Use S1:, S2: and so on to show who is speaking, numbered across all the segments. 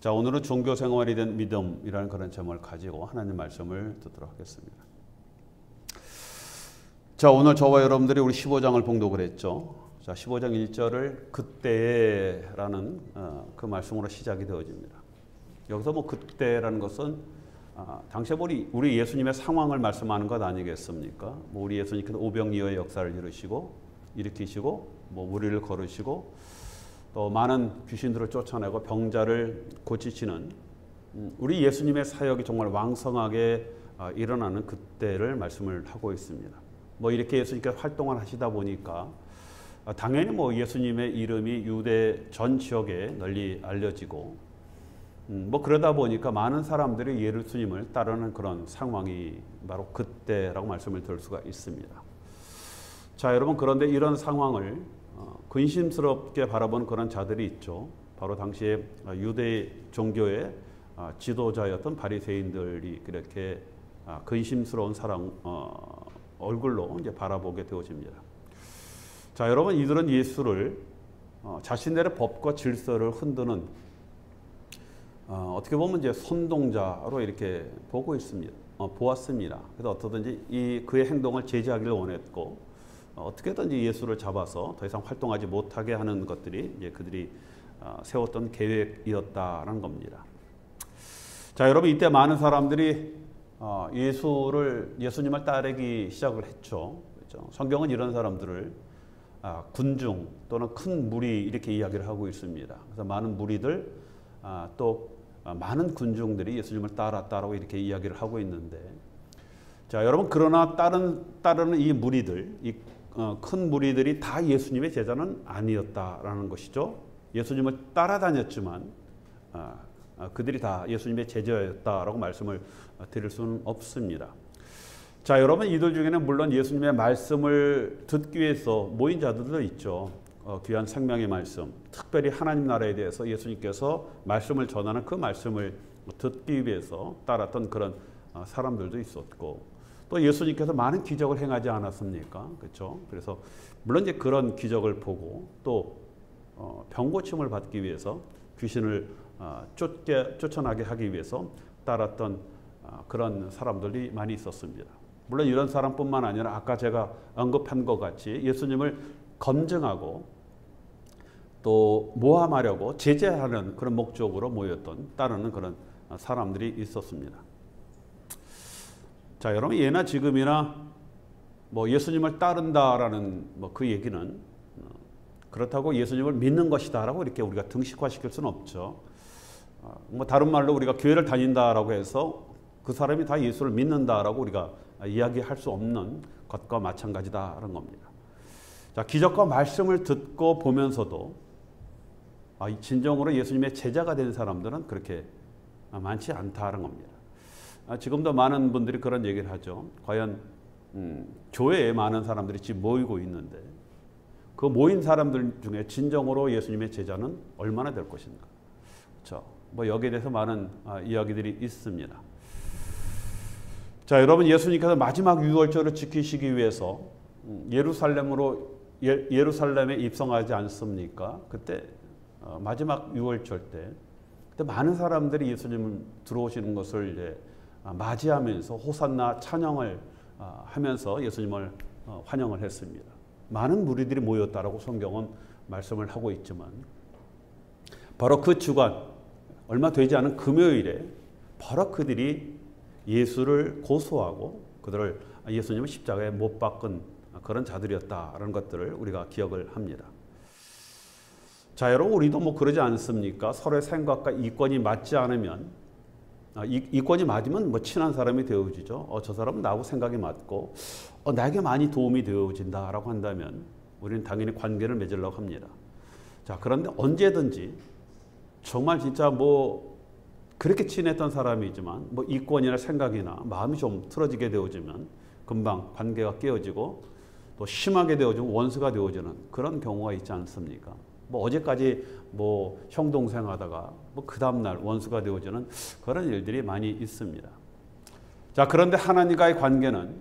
S1: 자, 오늘은 종교 생활이 된 믿음이라는 그런 제목을 가지고 하나님 말씀을 듣도록 하겠습니다. 자, 오늘 저와 여러분들이 우리 15장을 봉독을 했죠. 자, 15장 1절을 그때라는 그 말씀으로 시작이 되어집니다. 여기서 뭐 그때라는 것은 당시에 우리 예수님의 상황을 말씀하는 것 아니겠습니까? 뭐 우리 예수님께서 오병이어의 역사를 일으키시고 뭐 무리를 걸으시고 또 많은 귀신들을 쫓아내고 병자를 고치시는 우리 예수님의 사역이 정말 왕성하게 일어나는 그때를 말씀을 하고 있습니다. 뭐 이렇게 예수님께서 활동을 하시다 보니까 당연히 뭐 예수님의 이름이 유대 전 지역에 널리 알려지고 뭐 그러다 보니까 많은 사람들이 예수님을 따르는 그런 상황이 바로 그때라고 말씀을 드릴 수가 있습니다. 자, 여러분, 그런데 이런 상황을 근심스럽게 바라본 그런 자들이 있죠. 바로 당시에 유대 종교의 지도자였던 바리새인들이 그렇게 근심스러운 얼굴로 이제 바라보게 되어집니다. 자, 여러분, 이들은 예수를 자신들의 법과 질서를 흔드는 어떻게 보면 이제 선동자로 이렇게 보았습니다. 그래서 어떻든지 그의 행동을 제지하기를 원했고 어떻게든지 예수를 잡아서 더 이상 활동하지 못하게 하는 것들이 이제 그들이 세웠던 계획이었다는 겁니다. 자, 여러분, 이때 많은 사람들이 예수님을 따르기 시작을 했죠. 그렇죠? 성경은 이런 사람들을 군중 또는 큰 무리 이렇게 이야기를 하고 있습니다. 그래서 많은 무리들 또 많은 군중들이 예수님을 따랐다라고 이렇게 이야기를 하고 있는데, 자, 여러분, 그러나 따르는 이 무리들, 큰 무리들이 다 예수님의 제자는 아니었다라는 것이죠. 예수님을 따라다녔지만 그들이 다 예수님의 제자였다라고 말씀을 드릴 수는 없습니다. 자, 여러분, 이들 중에는 물론 예수님의 말씀을 듣기 위해서 모인 자들도 있죠. 귀한 생명의 말씀, 특별히 하나님 나라에 대해서 예수님께서 말씀을 전하는 그 말씀을 듣기 위해서 따랐던 그런 사람들도 있었고, 또 예수님께서 많은 기적을 행하지 않았습니까? 그렇죠? 그래서 물론 이제 그런 기적을 보고 또 병고침을 받기 위해서 귀신을 쫓아나게 하기 위해서 따랐던 그런 사람들이 많이 있었습니다. 물론 이런 사람뿐만 아니라 아까 제가 언급한 것 같이 예수님을 검증하고 또 모함하려고 제재하는 그런 목적으로 따르는 그런 사람들이 있었습니다. 자, 여러분, 예나 지금이나 뭐 예수님을 따른다라는 그 얘기는 그렇다고 예수님을 믿는 것이다라고 이렇게 우리가 등식화시킬 수는 없죠. 뭐 다른 말로 우리가 교회를 다닌다라고 해서 그 사람이 다 예수를 믿는다라고 우리가 이야기할 수 없는 것과 마찬가지다라는 겁니다. 자, 기적과 말씀을 듣고 보면서도 진정으로 예수님의 제자가 된 사람들은 그렇게 많지 않다는 겁니다. 지금도 많은 분들이 그런 얘기를 하죠. 과연 교회에 많은 사람들이 지금 모이고 있는데 그 모인 사람들 중에 진정으로 예수님의 제자는 얼마나 될 것인가. 그렇죠? 뭐 여기에 대해서 많은 이야기들이 있습니다. 자, 여러분, 예수님께서 마지막 유월절을 지키시기 위해서 예루살렘에 입성하지 않습니까? 그때 마지막 유월절 때 그때 많은 사람들이 예수님 들어오시는 것을 이제 맞이하면서 호산나 찬양을 하면서 예수님을 환영을 했습니다. 많은 무리들이 모였다라고 성경은 말씀을 하고 있지만 바로 그 주간 얼마 되지 않은 금요일에 바로 그들이 예수를 고소하고 그들을 예수님을 십자가에 못 박은 그런 자들이었다라는 것들을 우리가 기억을 합니다. 자, 여러분, 우리도 뭐 그러지 않습니까? 서로의 생각과 이권이 맞지 않으면 이권이 맞으면 뭐 친한 사람이 되어지죠. 저 사람은 나하고 생각이 맞고 나에게 많이 도움이 되어진다라고 한다면 우리는 당연히 관계를 맺으려고 합니다. 자, 그런데 언제든지 정말 진짜 뭐 그렇게 친했던 사람이지만 뭐 이권이나 생각이나 마음이 좀 틀어지게 되어지면 금방 관계가 깨어지고 또 심하게 되어지면 원수가 되어지는 그런 경우가 있지 않습니까? 뭐 어제까지 뭐 형 동생 하다가 뭐 그 다음날 원수가 되어지는 그런 일들이 많이 있습니다. 자, 그런데 하나님과의 관계는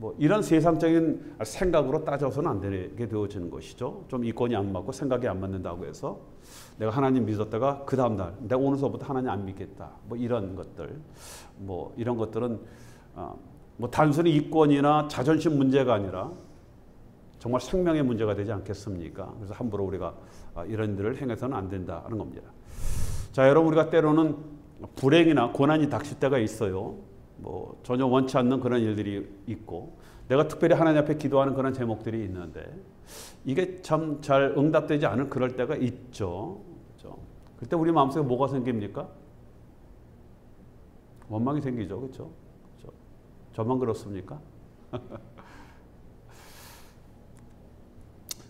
S1: 뭐 이런 세상적인 생각으로 따져서는 안 되게 되어지는 것이죠. 좀 이권이 안 맞고 생각이 안 맞는다고 해서 내가 하나님 믿었다가 그 다음날 내가 오늘서부터 하나님 안 믿겠다. 뭐 이런 것들, 뭐 이런 것들은 뭐 단순히 이권이나 자존심 문제가 아니라 정말 생명의 문제가 되지 않겠습니까? 그래서 함부로 우리가 이런 일을 행해서는 안 된다는 겁니다. 자, 여러분, 우리가 때로는 불행이나 고난이 닥칠 때가 있어요. 뭐 전혀 원치 않는 그런 일들이 있고 내가 특별히 하나님 앞에 기도하는 그런 제목들이 있는데 이게 참 잘 응답되지 않을 그럴 때가 있죠. 그렇죠? 그때 우리 마음속에 뭐가 생깁니까? 원망이 생기죠. 그렇죠? 그렇죠? 저만 그렇습니까?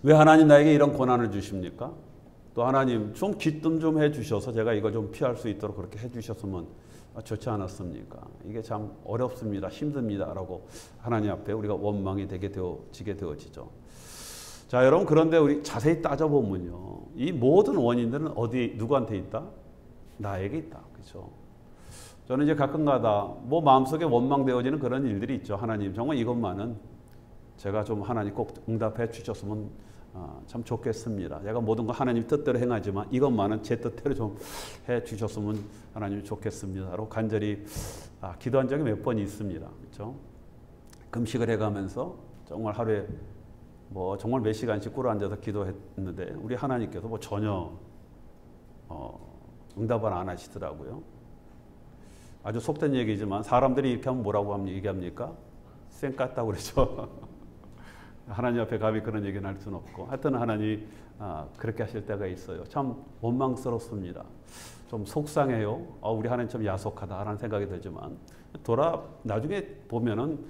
S1: 왜 하나님 나에게 이런 고난을 주십니까? 또 하나님 좀 기뜸 좀 해주셔서 제가 이걸 좀 피할 수 있도록 그렇게 해주셨으면 좋지 않았습니까? 이게 참 어렵습니다. 힘듭니다. 라고 하나님 앞에 우리가 원망이 되게 되어지게 되어지죠. 자, 여러분, 그런데 우리 자세히 따져보면요. 이 모든 원인들은 어디, 누구한테 있다? 나에게 있다. 그렇죠? 저는 이제 가끔가다 뭐 마음속에 원망되어지는 그런 일들이 있죠. 하나님, 정말 이것만은 제가 좀 하나님 꼭 응답해 주셨으면 참 좋겠습니다. 제가 모든 거 하나님 뜻대로 행하지만 이것만은 제 뜻대로 좀 해 주셨으면 하나님 좋겠습니다. 라고 간절히 기도한 적이 몇 번 있습니다. 그렇죠? 금식을 해가면서 정말 하루에 뭐 정말 몇 시간씩 꿇어 앉아서 기도했는데 우리 하나님께서 뭐 전혀 응답을 안 하시더라고요. 아주 속된 얘기지만 사람들이 이렇게 하면 뭐라고 얘기합니까? 쌩 깠다고 그러죠. 하나님 앞에 감히 그런 얘기는 할 수는 없고 하여튼 하나님이 그렇게 하실 때가 있어요. 참 원망스럽습니다. 좀 속상해요. 우리 하나님 참 야속하다라는 생각이 들지만 나중에 보면은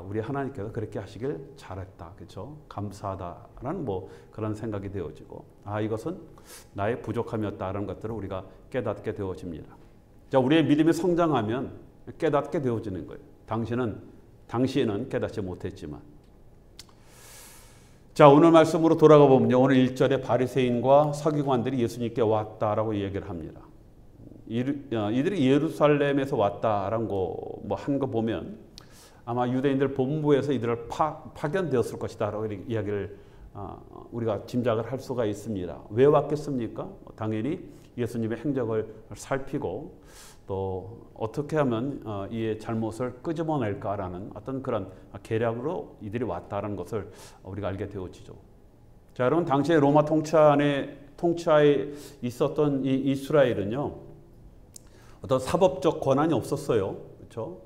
S1: 우리 하나님께서 그렇게 하시길 잘했다. 그렇죠? 감사하다라는 뭐 그런 생각이 되어지고 이것은 나의 부족함이었다라는 것들을 우리가 깨닫게 되어집니다. 자, 우리의 믿음이 성장하면 깨닫게 되어지는 거예요. 당시에는 깨닫지 못했지만. 자, 오늘 말씀으로 돌아가 보면요. 오늘 1절에 바리새인과 서기관들이 예수님께 왔다라고 얘기를 합니다. 이들이 예루살렘에서 왔다라는 거 뭐 한 거 보면 아마 유대인들 본부에서 이들을 파견되었을 것이다라고 이야기를 우리가 짐작을 할 수가 있습니다. 왜 왔겠습니까? 당연히 예수님의 행적을 살피고 또 어떻게 하면 이의 잘못을 끄집어낼까라는 어떤 그런 계략으로 이들이 왔다는 것을 우리가 알게 되어지죠. 자, 여러분, 당시에 로마 통치하에 있었던 이 이스라엘은요, 어떤 사법적 권한이 없었어요. 그렇죠?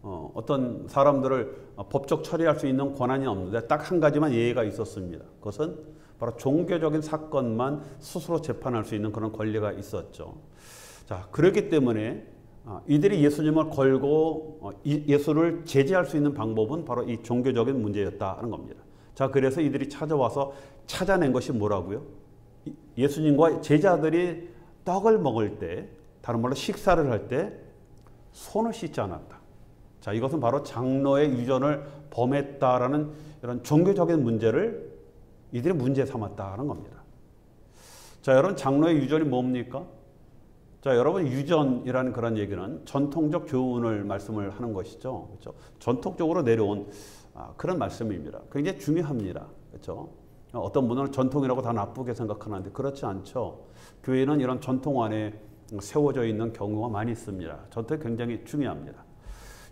S1: 어떤 사람들을 법적 처리할 수 있는 권한이 없는데 딱 한 가지만 예외가 있었습니다. 그것은 바로 종교적인 사건만 스스로 재판할 수 있는 그런 권리가 있었죠. 자, 그렇기 때문에 이들이 예수님을 걸고 예수를 제지할 수 있는 방법은 바로 이 종교적인 문제였다는 겁니다. 자, 그래서 이들이 찾아와서 찾아낸 것이 뭐라고요? 예수님과 제자들이 떡을 먹을 때, 다른 말로 식사를 할 때 손을 씻지 않았다. 자, 이것은 바로 장로의 유전을 범했다라는 이런 종교적인 문제를 이들이 문제 삼았다는 겁니다. 자, 여러분, 장로의 유전이 뭡니까? 자, 여러분, 유전이라는 그런 얘기는 전통적 교훈을 말씀을 하는 것이죠. 그렇죠? 전통적으로 내려온 그런 말씀입니다. 굉장히 중요합니다. 그렇죠? 어떤 분은 전통이라고 다 나쁘게 생각하는데 그렇지 않죠. 교회는 이런 전통 안에 세워져 있는 경우가 많이 있습니다. 전통이 굉장히 중요합니다.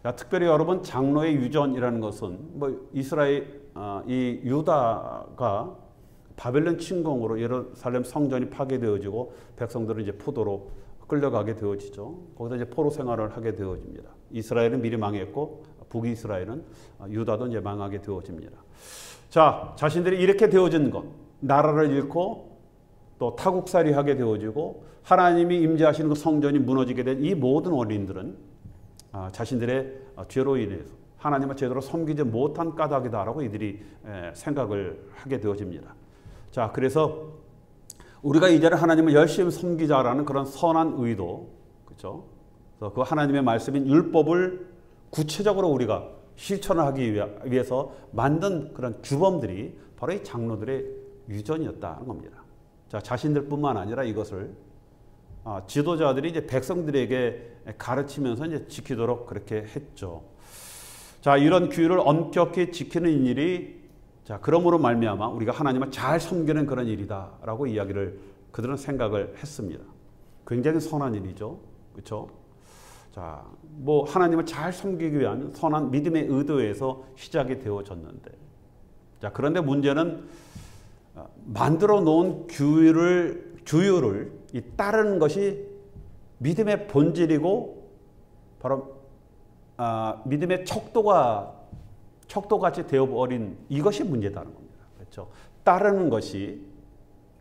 S1: 자, 특별히 여러분, 장로의 유전이라는 것은 뭐 이스라엘 이 유다가 바벨론 침공으로 예루살렘 성전이 파괴되어지고 백성들은 이제 포도로 끌려가게 되어지죠. 거기서 이제 포로 생활을 하게 되어집니다. 이스라엘은 미리 망했고 북이스라엘은 유다도 이제 망하게 되어집니다. 자, 자신들이 이렇게 되어진 것, 나라를 잃고 또 타국살이 하게 되어지고 하나님이 임재하시는 그 성전이 무너지게 된 이 모든 원인들은 자신들의 죄로 인해서 하나님을 제대로 섬기지 못한 까닭이다라고 이들이 생각을 하게 되어집니다. 자, 그래서 우리가 이제는 하나님을 열심히 섬기자라는 그런 선한 의도, 그렇죠? 그래서 그 하나님의 말씀인 율법을 구체적으로 우리가 실천을 하기 위해서 만든 그런 규범들이 바로 이 장로들의 유전이었다는 겁니다. 자, 자신들뿐만 아니라 이것을 지도자들이 이제 백성들에게 가르치면서 이제 지키도록 그렇게 했죠. 자, 이런 규율을 엄격히 지키는 일이 자, 그러므로 말미암아 우리가 하나님을 잘 섬기는 그런 일이다라고 이야기를 그들은 생각을 했습니다. 굉장히 선한 일이죠. 그렇죠? 자, 뭐 하나님을 잘 섬기기 위한 선한 믿음의 의도에서 시작이 되어졌는데, 자, 그런데 문제는 만들어 놓은 규율을 따르는 것이 믿음의 본질이고 바로 믿음의 척도같이 되어버린 이것이 문제다는 겁니다. 그렇죠? 따르는 것이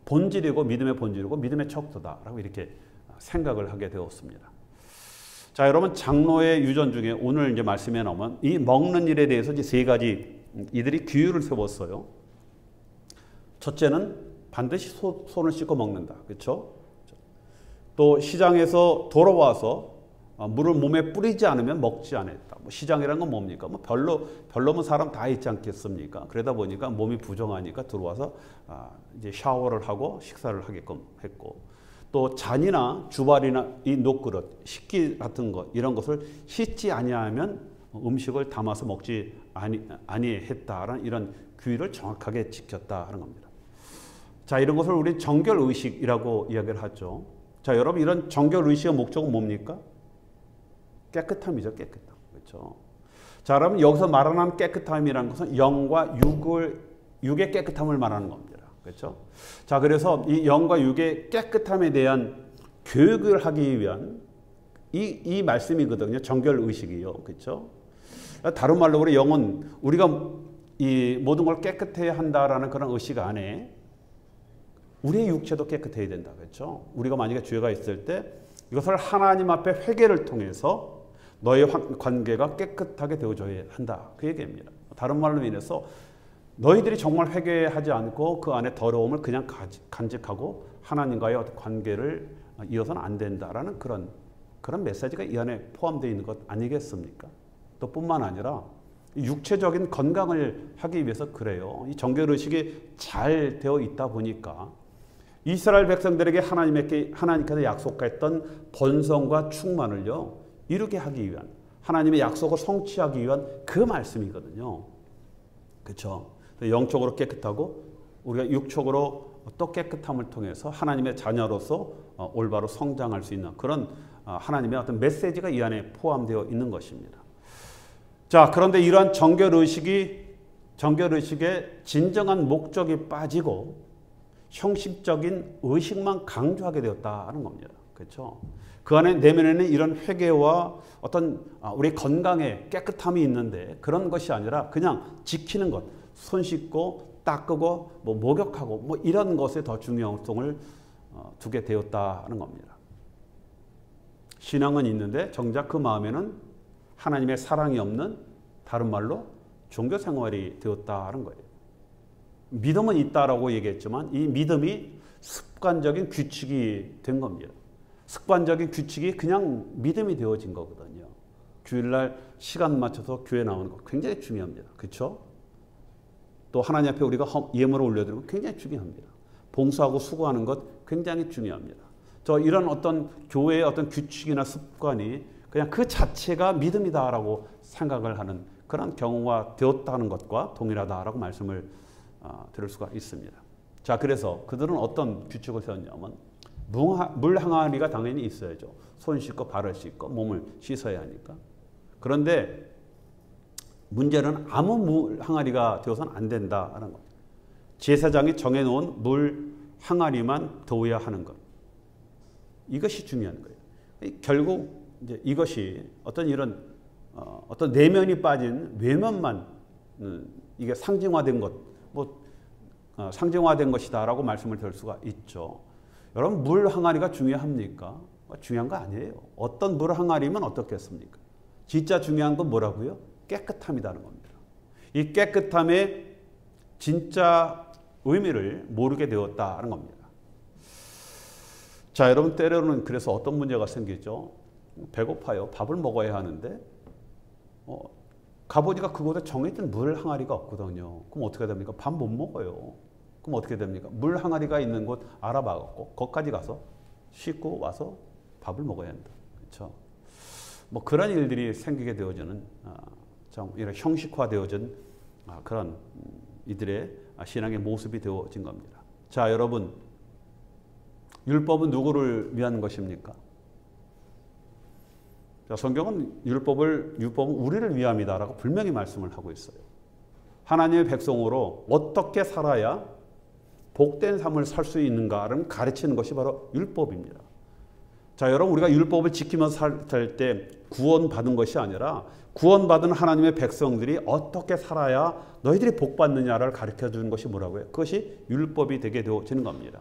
S1: 본질이고 믿음의 본질이고 믿음의 척도다라고 이렇게 생각을 하게 되었습니다. 자, 여러분, 장로의 유전 중에 오늘 이제 말씀에 나오면 이 먹는 일에 대해서 이제 세 가지 이들이 규율을 세웠어요. 첫째는 반드시 손을 씻고 먹는다. 그렇죠? 또 시장에서 돌아와서 물을 몸에 뿌리지 않으면 먹지 않았다. 뭐 시장이라는 건 뭡니까? 뭐 별로면 사람 다 있지 않겠습니까? 그러다 보니까 몸이 부정하니까 들어와서 이제 샤워를 하고 식사를 하게끔 했고, 또 잔이나 주발이나 이 녹그릇, 식기 같은 것 이런 것을 씻지 아니하면 음식을 담아서 먹지 아니했다라는 이런 규율을 정확하게 지켰다는 겁니다. 자, 이런 것을 우리 정결 의식이라고 이야기를 하죠. 자, 여러분, 이런 정결 의식의 목적은 뭡니까? 깨끗함이죠, 깨끗함. 그렇죠? 자, 여러분, 여기서 말하는 깨끗함이라는 것은 영과 육의 깨끗함을 말하는 겁니다. 그렇죠? 자, 그래서 이 영과 육의 깨끗함에 대한 교육을 하기 위한 이 말씀이거든요. 정결 의식이요. 그렇죠? 다른 말로 우리 영은 우리가 이 모든 걸 깨끗해야 한다라는 그런 의식 안에 우리의 육체도 깨끗해야 된다. 그렇죠? 우리가 만약에 죄가 있을 때 이것을 하나님 앞에 회개를 통해서 너의 관계가 깨끗하게 되어져야 한다. 그 얘기입니다. 다른 말로 인해서 너희들이 정말 회개하지 않고 그 안에 더러움을 그냥 간직하고 하나님과의 어떤 관계를 이어서는 안 된다라는 그런 메시지가 이 안에 포함되어 있는 것 아니겠습니까? 또 뿐만 아니라 육체적인 건강을 하기 위해서 그래요. 이 정결의식이 잘 되어 있다 보니까 이스라엘 백성들에게 하나님께서 약속했던 번성과 충만을요 이루게 하기 위한, 하나님의 약속을 성취하기 위한 그 말씀이거든요. 그렇죠? 영적으로 깨끗하고 우리가 육적으로 또 깨끗함을 통해서 하나님의 자녀로서 올바로 성장할 수 있는 그런 하나님의 어떤 메시지가 이 안에 포함되어 있는 것입니다. 자, 그런데 이러한 정결의식의 진정한 목적이 빠지고 형식적인 의식만 강조하게 되었다는 겁니다. 그렇죠? 그 안에 내면에는 이런 회개와 어떤 우리 건강에 깨끗함이 있는데 그런 것이 아니라 그냥 지키는 것, 손 씻고 닦고 뭐 목욕하고 뭐 이런 것에 더 중요성을 두게 되었다는 겁니다. 신앙은 있는데 정작 그 마음에는 하나님의 사랑이 없는, 다른 말로 종교 생활이 되었다는 거예요. 믿음은 있다라고 얘기했지만 이 믿음이 습관적인 규칙이 된 겁니다. 습관적인 규칙이 그냥 믿음이 되어진 거거든요. 주일날 시간 맞춰서 교회 나오는 거 굉장히 중요합니다. 그렇죠? 또 하나님 앞에 우리가 예물을 올려드리는 거 굉장히 중요합니다. 봉사하고 수고하는 것 굉장히 중요합니다. 이런 어떤 교회의 어떤 규칙이나 습관이 그냥 그 자체가 믿음이다라고 생각을 하는 그런 경우가 되었다는 것과 동일하다라고 말씀을 드릴 수가 있습니다. 자, 그래서 그들은 어떤 규칙을 세웠냐면 물 항아리가 당연히 있어야죠. 손 씻고 발을 씻고 몸을 씻어야 하니까. 그런데 문제는 아무 물 항아리가 되어서는 안 된다는 겁니다. 제사장이 정해놓은 물 항아리만 도워야 하는 것. 이것이 중요한 거예요. 결국 이제 이것이 어떤 이런 어떤 내면이 빠진 외면만 이게 상징화된 것, 상징화된 것이다라고 말씀을 드릴 수가 있죠. 여러분, 물 항아리가 중요합니까? 중요한 거 아니에요. 어떤 물 항아리면 어떻겠습니까? 진짜 중요한 건 뭐라고요? 깨끗함이라는 겁니다. 이 깨끗함의 진짜 의미를 모르게 되었다는 겁니다. 자, 여러분, 때로는 그래서 어떤 문제가 생기죠? 배고파요. 밥을 먹어야 하는데 가보니까 그곳에 정해진 물 항아리가 없거든요. 그럼 어떻게 됩니까? 밥 못 먹어요. 그럼 어떻게 됩니까? 물 항아리가 있는 곳 알아봐갖고 거기까지 가서 씻고 와서 밥을 먹어야 한다. 그렇죠? 뭐 그런 일들이 생기게 되어지는 좀 이런 형식화되어진 그런 이들의 신앙의 모습이 되어진 겁니다. 자, 여러분, 율법은 누구를 위한 것입니까? 자, 성경은 율법은 우리를 위함이다라고 분명히 말씀을 하고 있어요. 하나님의 백성으로 어떻게 살아야 복된 삶을 살 수 있는가를 가르치는 것이 바로 율법입니다. 자, 여러분, 우리가 율법을 지키면서 살 때 구원받은 것이 아니라 구원받은 하나님의 백성들이 어떻게 살아야 너희들이 복받느냐를 가르쳐 주는 것이 뭐라고요? 그것이 율법이 되게 되어지는 겁니다.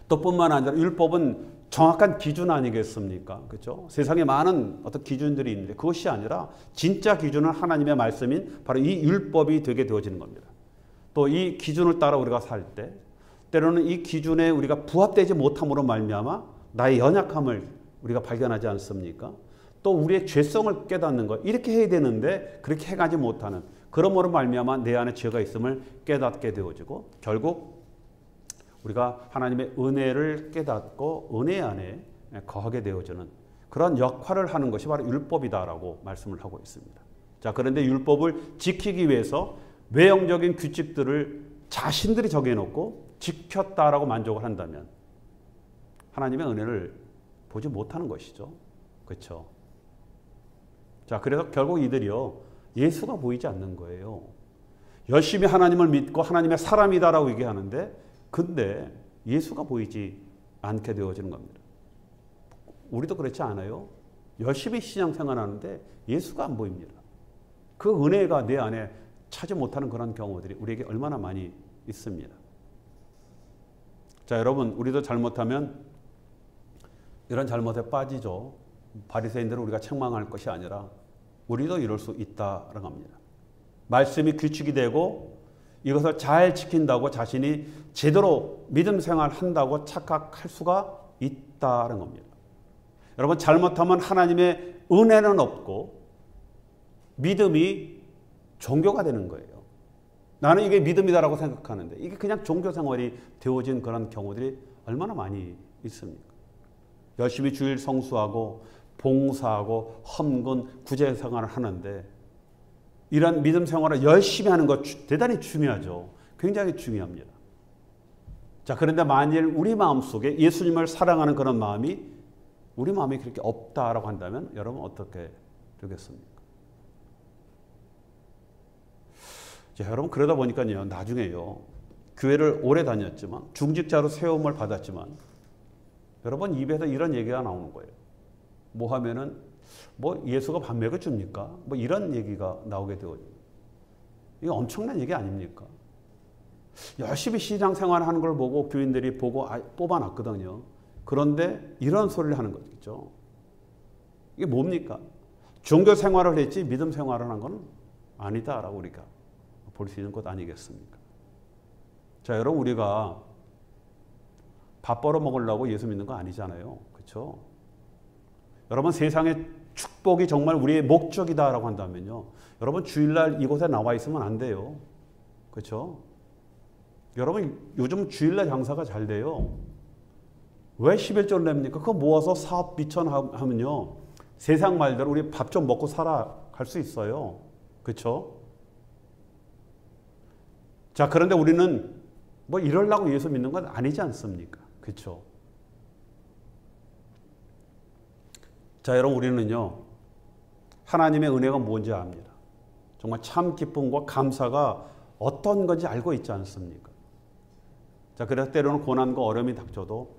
S1: 또 뿐만 아니라 율법은 정확한 기준 아니겠습니까? 그렇죠? 세상에 많은 어떤 기준들이 있는데 그것이 아니라 진짜 기준은 하나님의 말씀인 바로 이 율법이 되게 되어지는 겁니다. 또 이 기준을 따라 우리가 살 때 때로는 이 기준에 우리가 부합되지 못함으로 말미암아 나의 연약함을 우리가 발견하지 않습니까? 또 우리의 죄성을 깨닫는 것, 이렇게 해야 되는데 그렇게 해가지 못하는, 그러므로 말미암아 내 안에 죄가 있음을 깨닫게 되어지고 결국 우리가 하나님의 은혜를 깨닫고 은혜 안에 거하게 되어지는 그런 역할을 하는 것이 바로 율법이다라고 말씀을 하고 있습니다. 자, 그런데 율법을 지키기 위해서 외형적인 규칙들을 자신들이 정해놓고 지켰다라고 만족을 한다면 하나님의 은혜를 보지 못하는 것이죠. 그렇죠? 자, 그래서 결국 이들이요, 예수가 보이지 않는 거예요. 열심히 하나님을 믿고 하나님의 사람이다라고 얘기하는데 근데 예수가 보이지 않게 되어지는 겁니다. 우리도 그렇지 않아요? 열심히 신앙생활하는데 예수가 안 보입니다. 그 은혜가 내 안에 차지 못하는 그런 경우들이 우리에게 얼마나 많이 있습니다. 자, 여러분, 우리도 잘못하면 이런 잘못에 빠지죠. 바리새인들을 우리가 책망할 것이 아니라 우리도 이럴 수 있다라고 합니다. 말씀이 규칙이 되고 이것을 잘 지킨다고 자신이 제대로 믿음 생활한다고 착각할 수가 있다는 겁니다. 여러분, 잘못하면 하나님의 은혜는 없고 믿음이 종교가 되는 거예요. 나는 이게 믿음이다라고 생각하는데 이게 그냥 종교 생활이 되어진 그런 경우들이 얼마나 많이 있습니까? 열심히 주일 성수하고 봉사하고 헌금, 구제 생활을 하는데 이런 믿음 생활을 열심히 하는 것 대단히 중요하죠. 굉장히 중요합니다. 자, 그런데 만일 우리 마음속에 예수님을 사랑하는 그런 마음이 우리 마음에 그렇게 없다라고 한다면 여러분 어떻게 되겠습니까? 자, 여러분, 그러다 보니까요, 나중에요, 교회를 오래 다녔지만 중직자로 세움을 받았지만 여러분 입에서 이런 얘기가 나오는 거예요. 뭐 하면은 뭐 예수가 밥 먹여줍니까? 뭐 이런 얘기가 나오게 되어요. 이게 엄청난 얘기 아닙니까? 열심히 신앙생활 하는 걸 보고 교인들이 보고 뽑아놨거든요. 그런데 이런 소리를 하는 거죠. 이게 뭡니까? 종교 생활을 했지 믿음 생활을 한 건 아니다라고 우리가 볼 수 있는 것 아니겠습니까? 자, 여러분, 우리가 밥 벌어 먹으려고 예수 믿는 거 아니잖아요. 그렇죠? 여러분, 세상의 축복이 정말 우리의 목적이다라고 한다면요, 여러분 주일날 이곳에 나와 있으면 안 돼요. 그렇죠? 여러분, 요즘 주일날 장사가 잘 돼요. 왜 11조를 냅니까? 그거 모아서 사업 비천하면요, 세상 말대로 우리 밥 좀 먹고 살아갈 수 있어요. 그렇죠? 자, 그런데 우리는 뭐 이러려고 예수 믿는 건 아니지 않습니까? 그렇죠? 자, 여러분, 우리는요, 하나님의 은혜가 뭔지 압니다. 정말 참 기쁨과 감사가 어떤 건지 알고 있지 않습니까? 자, 그래서 때로는 고난과 어려움이 닥쳐도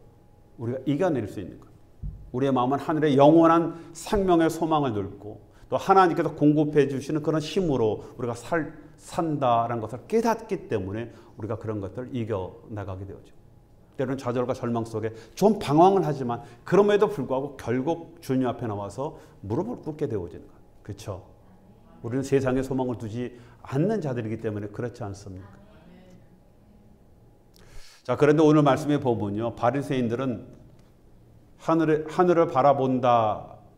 S1: 우리가 이겨낼 수 있는 것. 우리의 마음은 하늘의 영원한 생명의 소망을 넣고 또 하나님께서 공급해 주시는 그런 힘으로 우리가 산다라는 것을 깨닫기 때문에 우리가 그런 것들을 이겨나가게 되죠. 때로는 좌절과 절망 속에 좀 방황을 하지만 그럼에도 불구하고 결국 주님 앞에 나와서 무릎을 꿇게 되어지는 것. 그렇죠? 우리는 세상에 소망을 두지 않는 자들이기 때문에 그렇지 않습니까? 자, 그런데 오늘 말씀에 보면요, 바리새인들은 하늘을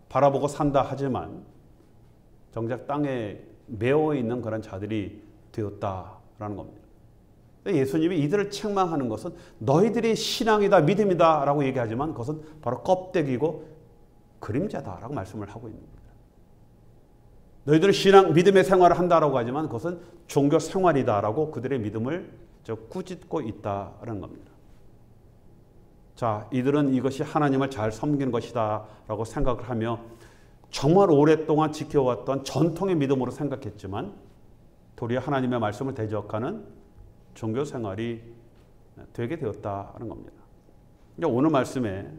S1: 바라보고 산다 하지만 정작 땅에 매어 있는 그런 자들이 되었다라는 겁니다. 예수님이 이들을 책망하는 것은 너희들이 신앙이다, 믿음이다 라고 얘기하지만 그것은 바로 껍데기고 그림자다라고 말씀을 하고 있는 겁니다. 너희들은 신앙, 믿음의 생활을 한다라고 하지만 그것은 종교 생활이다라고 그들의 믿음을 꾸짖고 있다는 겁니다. 자, 이들은 이것이 하나님을 잘 섬기는 것이다라고 생각을 하며 정말 오랫동안 지켜왔던 전통의 믿음으로 생각했지만 도리어 하나님의 말씀을 대적하는 종교 생활이 되게 되었다는 겁니다. 오늘 말씀에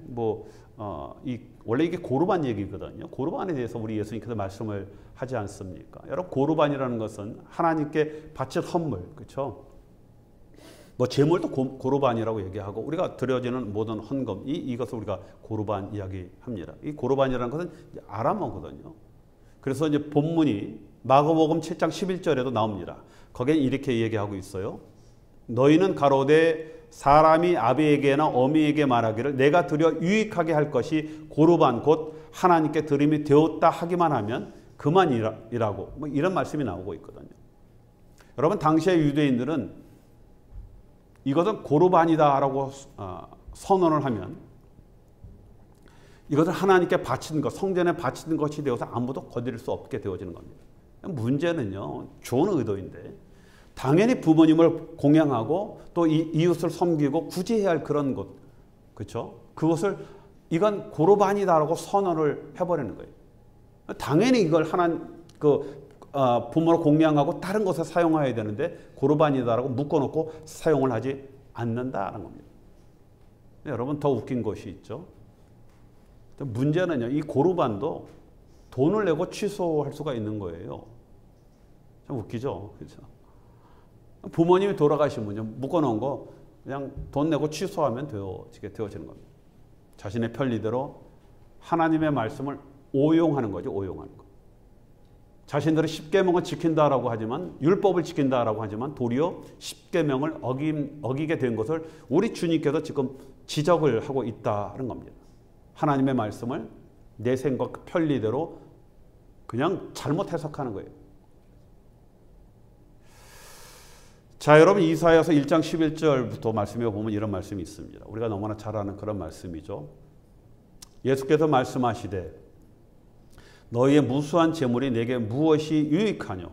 S1: 원래 이게 고르반 얘기거든요. 고르반에 대해서 우리 예수님께서 말씀을 하지 않습니까? 여러분, 고르반이라는 것은 하나님께 바칠 헌물, 그렇죠? 제물도 고르반이라고 얘기하고 우리가 드려지는 모든 헌금 이것을 우리가 고르반 이야기합니다. 이 고르반이라는 것은 아람어거든요. 그래서 이제 본문이 마가복음 7장 11절에도 나옵니다. 거기에 이렇게 얘기하고 있어요. 너희는 가로되 사람이 아비에게나 어미에게 말하기를 내가 드려 유익하게 할 것이 고르반 곧 하나님께 드림이 되었다 하기만 하면 그만이라고 이런 말씀이 나오고 있거든요. 여러분, 당시의 유대인들은 이것은 고르반이다라고 선언을 하면 이것을 하나님께 바치는 것, 성전에 바치는 것이 되어서 아무도 건드릴 수 없게 되어지는 겁니다. 문제는요, 좋은 의도인데 당연히 부모님을 공양하고 또 이웃을 섬기고 굳이 해야 할 그런 것, 그렇죠? 그것을 이건 고르반이다라고 선언을 해버리는 거예요. 당연히 이걸 부모를 공양하고 다른 것에 사용해야 되는데 고르반이다라고 묶어놓고 사용을 하지 않는다는 겁니다. 여러분, 더 웃긴 것이 있죠. 문제는요, 이 고르반도 돈을 내고 취소할 수가 있는 거예요. 참 웃기죠, 그렇죠? 부모님이 돌아가시면 묶어놓은 거 그냥 돈 내고 취소하면 되어지는 겁니다. 자신의 편리대로 하나님의 말씀을 오용하는 거죠, 오용하는 거. 자신들은 십계명을 지킨다라고 하지만 율법을 지킨다라고 하지만 도리어 십계명을 어기게 된 것을 우리 주님께서 지금 지적을 하고 있다는 겁니다. 하나님의 말씀을 내 생각 편리대로 그냥 잘못 해석하는 거예요. 자, 여러분, 이사야서 1장 11절부터 말씀해 보면 이런 말씀이 있습니다. 우리가 너무나 잘 아는 그런 말씀이죠. 예수께서 말씀하시되 너희의 무수한 재물이 내게 무엇이 유익하뇨?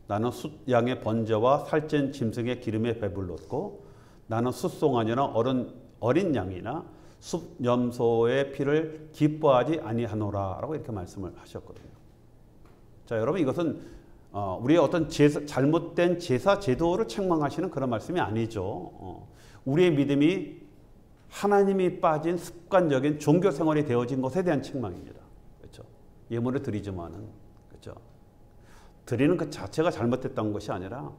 S1: 나는 숫양의 번제와 살찐 짐승의 기름에 배불렀고 나는 숫송아지나 어린 양이나 숫염소의 피를 기뻐하지 아니하노라 라고 이렇게 말씀을 하셨거든요. 자, 여러분, 이것은 우리의 어떤 잘못된 제사 제도를 책망하시는 그런 말씀이 아니죠. 우리의 믿음이 하나님이 빠진 습관적인 종교 생활이 되어진 것에 대한 책망입니다. 그렇죠? 예물을 드리지만은, 그렇죠? 드리는 것 자체가 잘못됐다는 것이 아니라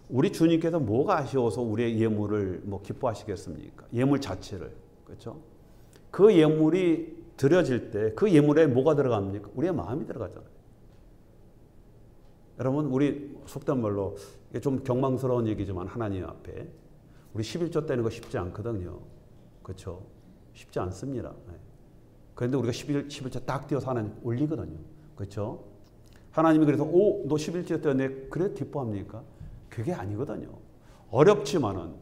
S1: 우리 주님께서 뭐가 아쉬워서 우리의 예물을 기뻐하시겠습니까? 예물 자체를, 그렇죠? 그 예물이 드려질 때 그 예물에 뭐가 들어갑니까? 우리의 마음이 들어가잖아요. 여러분, 우리 속된 말로 좀 경망스러운 얘기지만 하나님 앞에 우리 11조 떼는 거 쉽지 않거든요. 그렇죠? 쉽지 않습니다. 그런데 우리가 11조 딱 띄어서 하나님 올리거든요. 그렇죠? 하나님이 그래서 너 11조 떼었네. 그래 기뻐합니까? 그게 아니거든요. 어렵지만은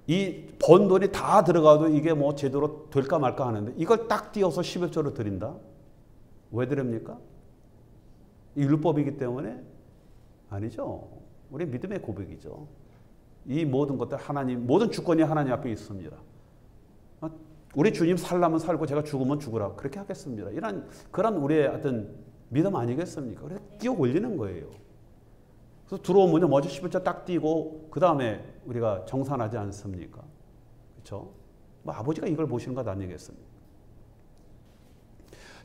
S1: 이 번 돈이 다 들어가도 이게 제대로 될까 말까 하는데 이걸 딱 띄어서 11조를 드린다? 왜 드립니까? 율법이기 때문에? 아니죠. 우리 믿음의 고백이죠. 이 모든 것들 모든 주권이 하나님 앞에 있습니다. 우리 주님 살라면 살고 제가 죽으면 죽으라. 그렇게 하겠습니다. 그런 우리의 어떤 믿음 아니겠습니까? 그래서 띄어 올리는 거예요. 그래서 들어오면 먼저 11조 딱 띄고 그 다음에 우리가 정산하지 않습니까? 그렇죠? 아버지가 이걸 보시는 것 아니겠습니까?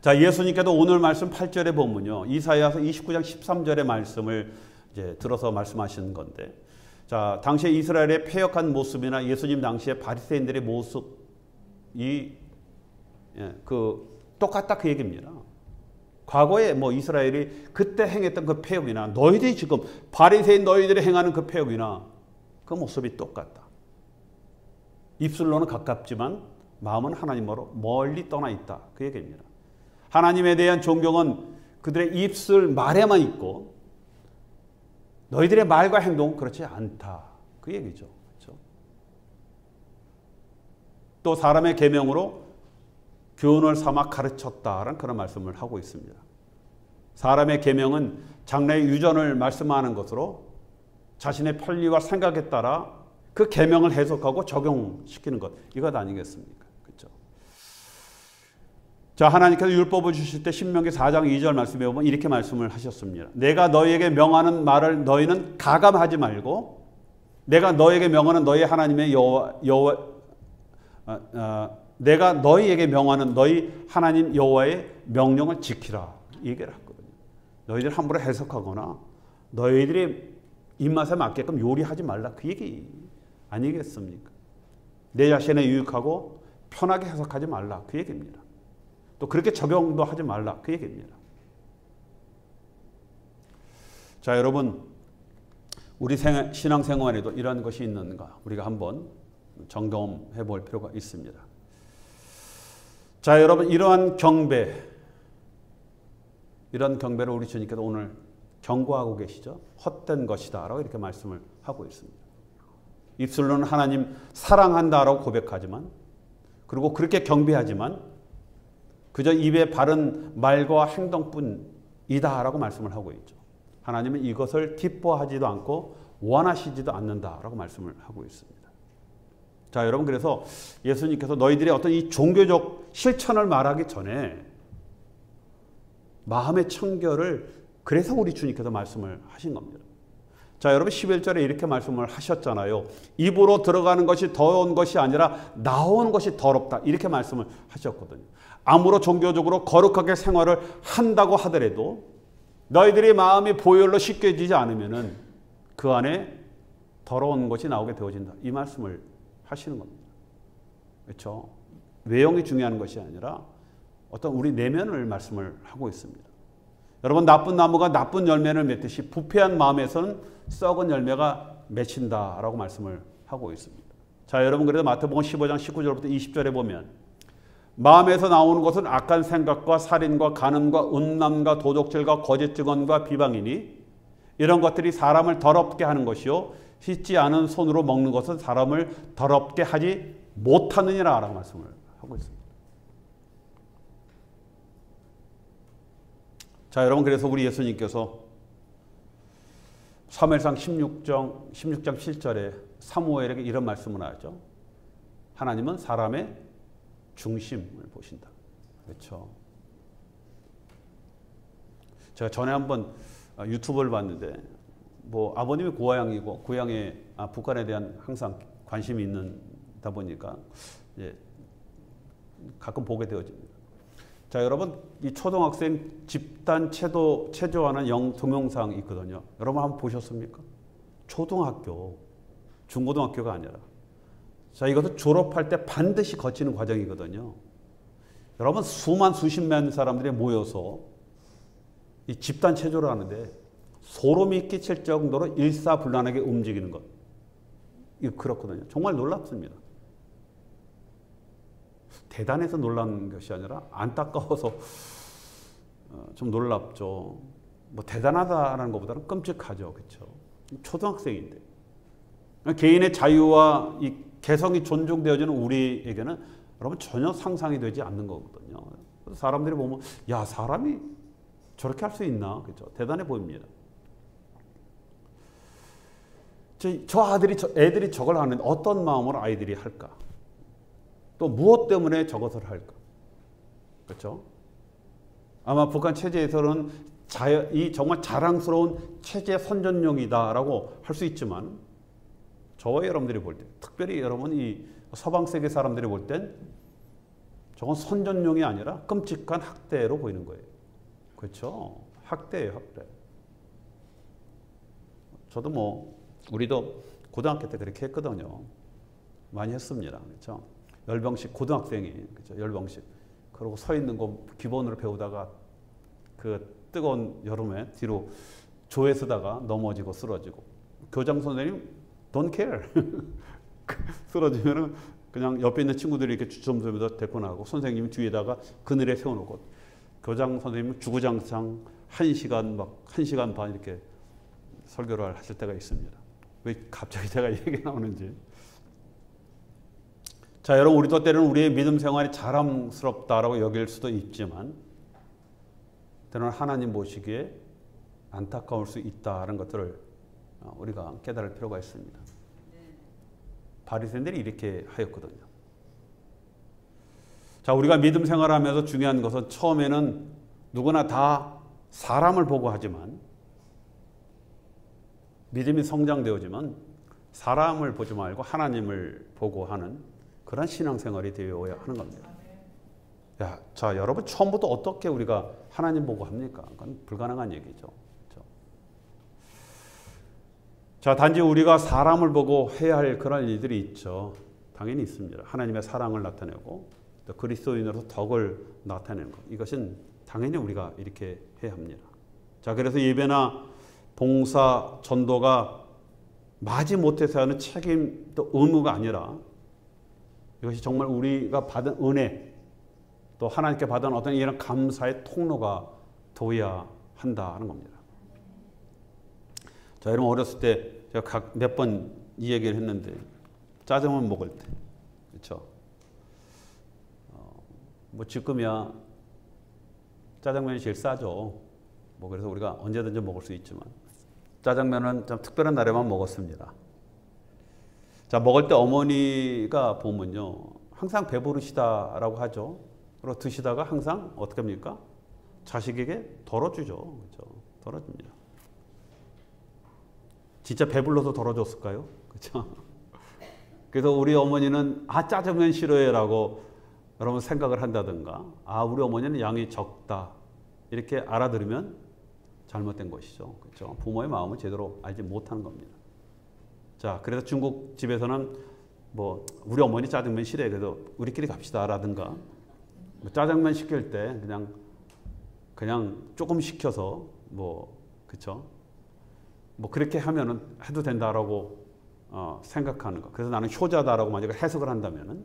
S1: 자, 예수님께도 오늘 말씀 8절에 보면요. 이사야서 29장 13절의 말씀을 이제 들어서 말씀하시는 건데, 자, 당시에 이스라엘의 패역한 모습이나 예수님 당시의 바리새인들의 모습이 똑같다 그 얘기입니다. 과거에 이스라엘이 그때 행했던 그 패역이나 너희들이 지금 바리새인 너희들이 행하는 그 패역이나 그 모습이 똑같다. 입술로는 가깝지만 마음은 하나님으로 멀리 떠나 있다. 그 얘기입니다. 하나님에 대한 존경은 그들의 입술 말에만 있고 너희들의 말과 행동은 그렇지 않다. 그 얘기죠. 그렇죠? 또 사람의 계명으로 교훈을 삼아 가르쳤다라는 그런 말씀을 하고 있습니다. 사람의 계명은 장래의 유전을 말씀하는 것으로 자신의 편리와 생각에 따라 그 계명을 해석하고 적용시키는 것, 이것 아니겠습니까? 그렇죠? 자, 하나님께서 율법을 주실 때 신명기 4장 2절 말씀에 보면 이렇게 말씀을 하셨습니다. 내가 너희에게 명하는 말을 너희는 가감하지 말고 내가 너희에게 명하는 너희 하나님의 내가 너희에게 명하는 너희 하나님 여호와의 명령을 지키라, 이 얘기를 했거든요. 너희들 함부로 해석하거나 너희들의 입맛에 맞게끔 요리하지 말라, 그 얘기 아니겠습니까? 내 자신에 유익하고 편하게 해석하지 말라, 그 얘기입니다. 또 그렇게 적용도 하지 말라, 그 얘기입니다. 자, 여러분, 우리 신앙생활에도 이런 것이 있는가 우리가 한번 점검해 볼 필요가 있습니다. 자, 여러분, 이러한 경배를 우리 주님께서 오늘 경고하고 계시죠. 헛된 것이다 라고 이렇게 말씀을 하고 있습니다. 입술로는 하나님 사랑한다라고 고백하지만, 그리고 그렇게 경배하지만 그저 입에 바른 말과 행동뿐이다 라고 말씀을 하고 있죠. 하나님은 이것을 기뻐하지도 않고 원하시지도 않는다라고 말씀을 하고 있습니다. 자, 여러분, 그래서 예수님께서 너희들의 어떤 이 종교적 실천을 말하기 전에 마음의 청결을, 그래서 우리 주님께서 말씀을 하신 겁니다. 자, 여러분, 11절에 이렇게 말씀을 하셨잖아요. 입으로 들어가는 것이 더러운 것이 아니라 나오는 것이 더럽다, 이렇게 말씀을 하셨거든요. 아무로 종교적으로 거룩하게 생활을 한다고 하더라도 너희들이 마음이 보혈로 씻겨지지 않으면은 그 안에 더러운 것이 나오게 되어진다, 이 말씀을 하시는 겁니다. 그렇죠? 외형이 중요한 것이 아니라 어떤 우리 내면을 말씀을 하고 있습니다. 여러분, 나쁜 나무가 나쁜 열매를 맺듯이 부패한 마음에서는 썩은 열매가 맺힌다라고 말씀을 하고 있습니다. 자, 여러분, 그래서 마태복음 15장 19절부터 20절에 보면 마음에서 나오는 것은 악한 생각과 살인과 간음과 음란과 도적질과 거짓 증언과 비방이니 이런 것들이 사람을 더럽게 하는 것이요 씻지 않은 손으로 먹는 것은 사람을 더럽게 하지 못하느니라 라고 말씀을 하고 있습니다. 자, 여러분, 그래서 우리 예수님께서 사무엘상 16장 7절에 사무엘에게 이런 말씀을 하죠. 하나님은 사람의 중심을 보신다. 그렇죠? 제가 전에 한번 유튜브를 봤는데, 뭐 아버님이 고향이고 고향에 북한에 대한 항상 관심이 있다 보니까 이제 가끔 보게 되어집니다. 자, 여러분, 이 초등학생 집단 체조하는 동영상이 있거든요. 여러분 한번 보셨습니까? 초등학교, 중고등학교가 아니라. 자, 이것도 졸업할 때 반드시 거치는 과정이거든요. 여러분, 수십만 사람들이 모여서 이 집단 체조를 하는데 소름이 끼칠 정도로 일사불란하게 움직이는 것. 이거 그렇거든요. 정말 놀랍습니다. 대단해서 놀란 것이 아니라 안타까워서 좀 놀랍죠. 뭐 대단하다라는 것보다는 끔찍하죠. 그렇죠? 초등학생인데. 개인의 자유와 이 개성이 존중되어지는 우리에게는 여러분 전혀 상상이 되지 않는 거거든요. 사람들이 보면 야, 사람이 저렇게 할 수 있나? 그렇죠? 대단해 보입니다. 애들이 저걸 하는데 어떤 마음으로 아이들이 할까? 또 무엇 때문에 저것을 할까? 그렇죠? 아마 북한 체제에서는 이 정말 자랑스러운 체제 선전용이다라고 할 수 있지만 저와 여러분들이 볼 때, 특별히 여러분 이 서방 세계 사람들이 볼 땐 저건 선전용이 아니라 끔찍한 학대로 보이는 거예요. 그렇죠? 학대예요, 학대. 저도 뭐 우리도 고등학교 때 그렇게 했거든요. 많이 했습니다. 그렇죠? 열병식 고등학생이, 그렇죠? 열병식. 그러고 서 있는 거 기본으로 배우다가 그 뜨거운 여름에 뒤로 조에 서다가 넘어지고 쓰러지고, 교장 선생님 don't care. 쓰러지면은 그냥 옆에 있는 친구들이 이렇게 주섬주섬 데리고 나가고 선생님이 뒤에다가 그늘에 세워놓고 교장 선생님은 주구장창 1시간 반 이렇게 설교를 하실 때가 있습니다. 왜 갑자기 제가 얘기가 나오는지. 자, 여러분, 우리도 때로는 우리의 믿음 생활이 자랑스럽다라고 여길 수도 있지만 때로는 하나님 보시기에 안타까울 수 있다는 것들을 우리가 깨달을 필요가 있습니다. 바리새인들이 이렇게 하였거든요. 자, 우리가 믿음 생활하면서 중요한 것은 처음에는 누구나 다 사람을 보고 하지만, 믿음이 성장되어지면 사람을 보지 말고 하나님을 보고 하는 그런 신앙생활이 되어야 하는 겁니다. 자, 여러분, 처음부터 어떻게 우리가 하나님 보고 합니까? 그건 불가능한 얘기죠. 그렇죠? 자, 단지 우리가 사람을 보고 해야 할 그런 일들이 있죠. 당연히 있습니다. 하나님의 사랑을 나타내고 또 그리스도인으로서 덕을 나타내는 것. 이것은 당연히 우리가 이렇게 해야 합니다. 자, 그래서 예배나 봉사, 전도가 마지 못해서 하는 책임 또 의무가 아니라 이것이 정말 우리가 받은 은혜, 또 하나님께 받은 어떤 이런 감사의 통로가 되어야 한다는 겁니다. 자, 여러분, 어렸을 때 제가 몇 번 이 얘기를 했는데, 짜장면 먹을 때, 그렇죠? 뭐 지금이야 짜장면이 제일 싸죠. 뭐 그래서 우리가 언제든지 먹을 수 있지만, 짜장면은 좀 특별한 날에만 먹었습니다. 자, 먹을 때 어머니가 보면요, 항상 배부르시다라고 하죠. 그리고 드시다가 항상 어떻게 합니까? 자식에게 덜어주죠. 그렇죠? 덜어줍니다. 진짜 배불러서 덜어줬을까요? 그렇죠? 그래서 우리 어머니는 짜장면 싫어해라고 여러분 생각을 한다든가, 우리 어머니는 양이 적다 이렇게 알아들으면 잘못된 것이죠. 그렇죠? 부모의 마음을 제대로 알지 못하는 겁니다. 자, 그래서 중국 집에서는 뭐 우리 어머니 짜장면 싫어해, 그래서 우리끼리 갑시다라든가, 뭐 짜장면 시킬 때 그냥 조금 시켜서 그렇죠? 뭐 그렇게 하면은 해도 된다라고 생각하는 거. 그래서 나는 효자다라고 만약에 해석을 한다면은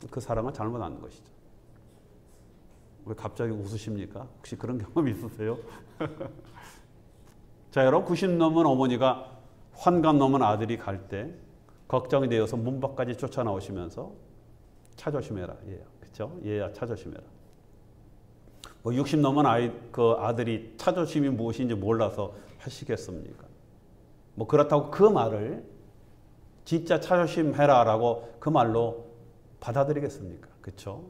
S1: 그 사랑은 잘못 아는 것이죠. 왜 갑자기 웃으십니까? 혹시 그런 경험 있으세요? 자, 여러분, 90 넘은 어머니가 환갑 넘은 아들이 갈 때 걱정이 되어서 문 밖까지 쫓아나오시면서 차 조심해라. 얘야, 그렇죠? 얘야, 차 조심해라. 60 넘은 아들이 차 조심이 무엇인지 몰라서 하시겠습니까? 그렇다고 그 말을 진짜 차 조심해라라고 그 말로 받아들이겠습니까? 그렇죠?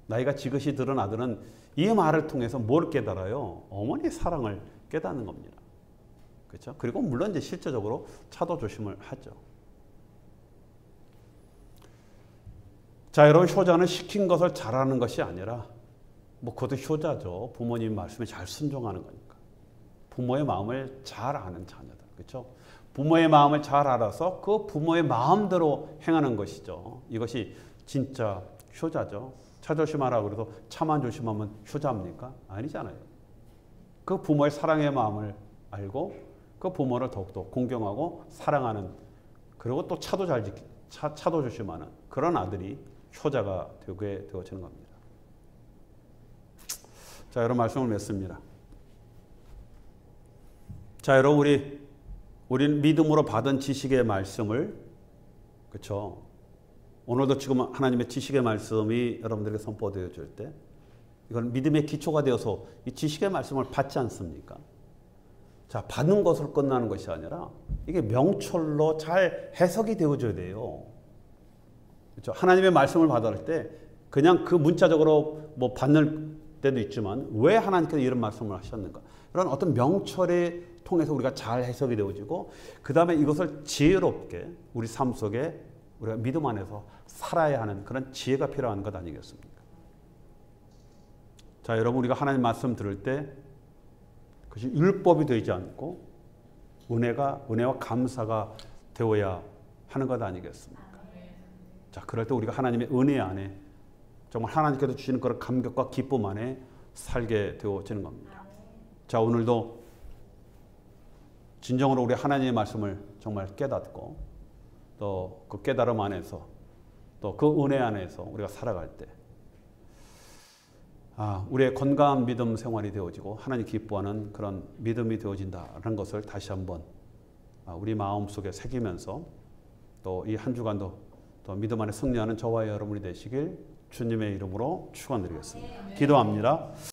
S1: 나이가 지긋이 들은 아들은 이 말을 통해서 뭘 깨달아요? 어머니의 사랑을 깨닫는 겁니다. 그렇죠? 그리고 물론 이제 실제적으로 차도 조심을 하죠. 자, 여러분, 효자는 시킨 것을 잘하는 것이 아니라 그것도 효자죠. 부모님 말씀에 잘 순종하는 거니까. 부모의 마음을 잘 아는 자녀들. 그렇죠? 부모의 마음을 잘 알아서 그 부모의 마음대로 행하는 것이죠. 이것이 진짜 효자죠. 차 조심하라 그래서 차만 조심하면 효자입니까? 아니잖아요. 그 부모의 사랑의 마음을 알고 그 부모를 더욱더 공경하고 사랑하는, 그리고 또 차도 잘 차도 조심하는 그런 아들이 효자가 되게 되어지는 겁니다. 자, 여러분, 말씀을 맺습니다. 자, 여러분, 우리는 믿음으로 받은 지식의 말씀을, 그렇죠? 오늘도 지금 하나님의 지식의 말씀이 여러분들에게 선포되어질 때 이건 믿음의 기초가 되어서 이 지식의 말씀을 받지 않습니까? 자, 받는 것으로 끝나는 것이 아니라 이게 명철로 잘 해석이 되어져야 돼요. 그렇죠? 하나님의 말씀을 받을 때 그냥 그 문자적으로 받는 때도 있지만 왜 하나님께서 이런 말씀을 하셨는가? 이런 어떤 명철에 통해서 우리가 잘 해석이 되어지고, 그 다음에 이것을 지혜롭게 우리 삶 속에 우리가 믿음 안에서 살아야 하는 그런 지혜가 필요한 것 아니겠습니까? 자, 여러분, 우리가 하나님 말씀 들을 때 그것이 율법이 되지 않고 은혜와 감사가 되어야 하는 것 아니겠습니까? 자, 그럴 때 우리가 하나님의 은혜 안에 정말 하나님께서 주시는 그런 감격과 기쁨 안에 살게 되어지는 겁니다. 자, 오늘도 진정으로 우리 하나님의 말씀을 정말 깨닫고 또 그 깨달음 안에서 또 그 은혜 안에서 우리가 살아갈 때 우리의 건강한 믿음 생활이 되어지고 하나님 기뻐하는 그런 믿음이 되어진다는 것을 다시 한번 우리 마음속에 새기면서 또 이 한 주간도 또 믿음 안에 승리하는 저와 여러분이 되시길 주님의 이름으로 축원드리겠습니다. 기도합니다.